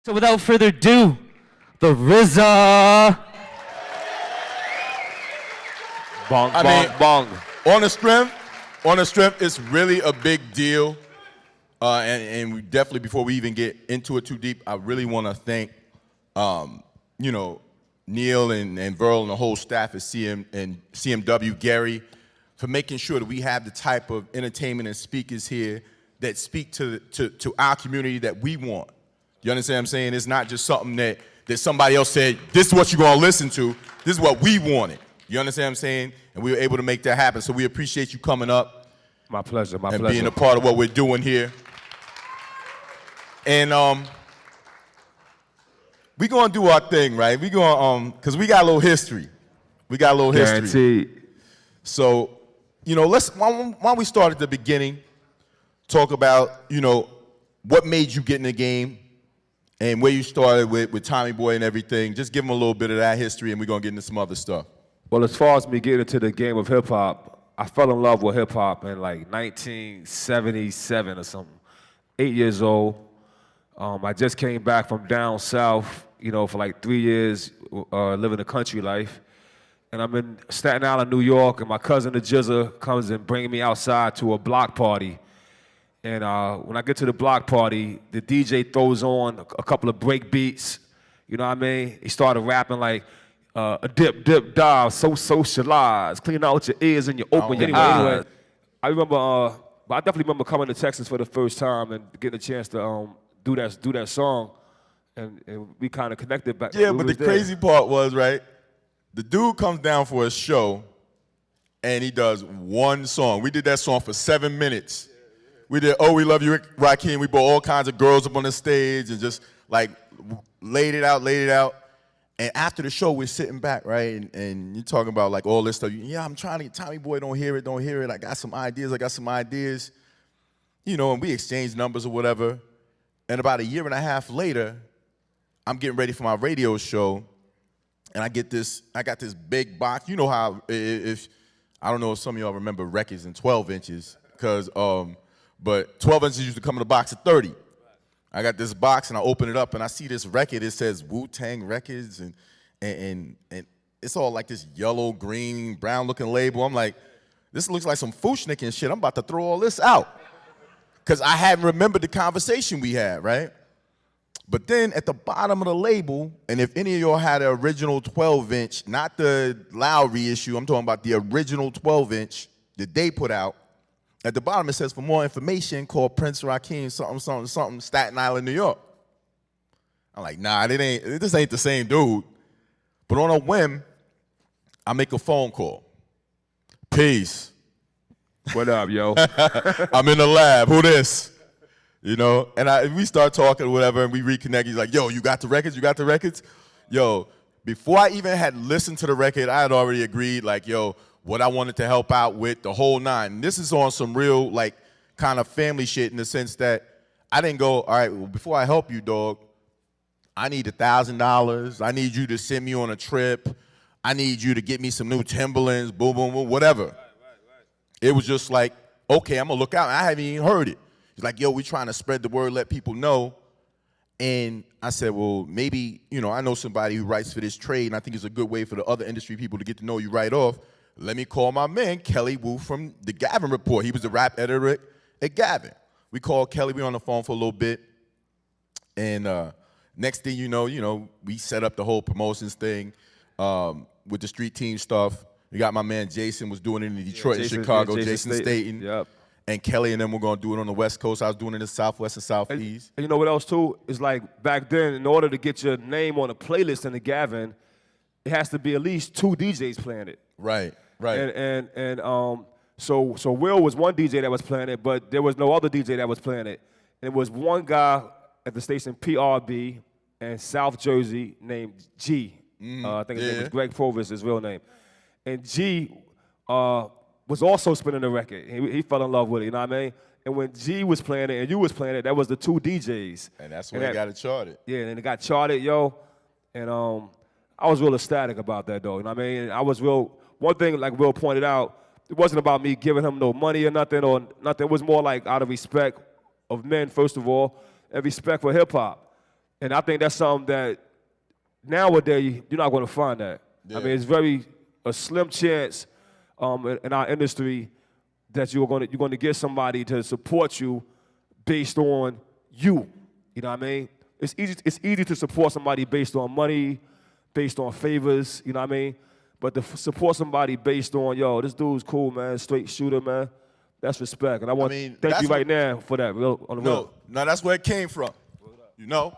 So without further ado, the RZA. Bong, I bong, mean, bong. On the strength, it's really a big deal. And we definitely, before we even get into it too deep, I really want to thank, Neil and Verl and the whole staff at CMW, Gary, for making sure that we have the type of entertainment and speakers here that speak to our community that we want. You understand what I'm saying? It's not just something that somebody else said, this is what you're gonna listen to, this is what we wanted. You understand what I'm saying? And we were able to make that happen. So we appreciate you coming up. My pleasure, my and pleasure. being a part of what we're doing here. And we gonna do our thing, right? We gonna cause we got a little history. We got a little history. Guaranteed. So, why don't we start at the beginning, talk about, what made you get in the game and where you started with Tommy Boy and everything. Just give them a little bit of that history and we're gonna get into some other stuff. Well, as far as me getting into the game of hip hop, I fell in love with hip hop in like 1977 or something. 8 years old. I just came back from down south, for like 3 years, living a country life. And I'm in Staten Island, New York, and my cousin, the GZA, comes and brings me outside to a block party. And when I get to the block party, the DJ throws on a couple of break beats. You know what I mean? He started rapping like, a dip, dip, dive, so socialize, clean out your ears and you open your eyes. Anyway, I remember, but I definitely remember coming to Texas for the first time and getting a chance to do that song, and we kind of connected back. Yeah, but the crazy part was, right, the dude comes down for a show and he does one song. We did that song for 7 minutes. We did Oh We Love You, Rakim. We brought all kinds of girls up on the stage and just like laid it out. And after the show, we're sitting back, right? And you're talking about like all this stuff. Yeah, I'm trying to get Tommy Boy, don't hear it. I got some ideas. And we exchanged numbers or whatever. And about a year and a half later, I'm getting ready for my radio show. And I got this big box. You know how, I don't know if some of y'all remember records in 12 inches, but 12 inches used to come in a box of 30. I got this box and I open it up and I see this record. It says WuTang Records and it's all like this yellow, green, brown looking label. I'm like, this looks like some Fushnik and shit. I'm about to throw all this out. Because I hadn't remembered the conversation we had, right? But then at the bottom of the label, and if any of y'all had an original 12-inch, not the Lowry issue, I'm talking about the original 12-inch that they put out, at the bottom it says, for more information, call Prince Rakim, something, Staten Island, New York. I'm like, nah, this ain't the same dude. But on a whim, I make a phone call. Peace. What up, yo? I'm in the lab. Who this? And we start talking or whatever, and we reconnect. He's like, yo, you got the records? Yo, before I even had listened to the record, I had already agreed, like, yo, what I wanted to help out with, the whole nine. And this is on some real, like, kind of family shit in the sense that I didn't go, all right, well, before I help you, dog, I need $1,000. I need you to send me on a trip. I need you to get me some new Timberlands, boom, boom, boom, whatever. It was just like, okay, I'm gonna look out. I haven't even heard it. He's like, yo, we're trying to spread the word, let people know. And I said, well, maybe, I know somebody who writes for this trade, and I think it's a good way for the other industry people to get to know you right off. Let me call my man, Kelly Wu from the Gavin Report. He was the rap editor at Gavin. We called Kelly, we were on the phone for a little bit. And next thing you know, we set up the whole promotions thing with the street team stuff. We got my man Jason was doing it in Detroit and Chicago, Jason Staten. Yep. And Kelly and them were gonna do it on the West Coast. I was doing it in the Southwest and Southeast. And you know what else too? Is like back then, in order to get your name on a playlist in the Gavin, it has to be at least 2 DJs playing it. Right. So Will was one DJ that was playing it, but there was no other DJ that was playing it. And it was one guy at the station PRB in South Jersey named G. I think his name was Greg Provis, his real name. And G was also spinning the record. He fell in love with it, you know what I mean? And when G was playing it and you was playing it, that was the 2 DJs. And that's when they got it charted. Yeah, and it got charted, yo. And I was real ecstatic about that, though, you know what I mean? I was one thing, like Will pointed out, it wasn't about me giving him no money or nothing. It was more like out of respect of men, first of all, and respect for hip-hop. And I think that's something that nowadays you're not going to find that. Yeah. I mean, it's a slim chance in our industry that you're going to get somebody to support you based on you. You know what I mean? It's easy to support somebody based on money, based on favors. You know what I mean? But to support somebody based on, yo, this dude's cool, man, straight shooter, man. That's respect, and I want to thank you right now for that. On the real. No, that's where it came from. You know,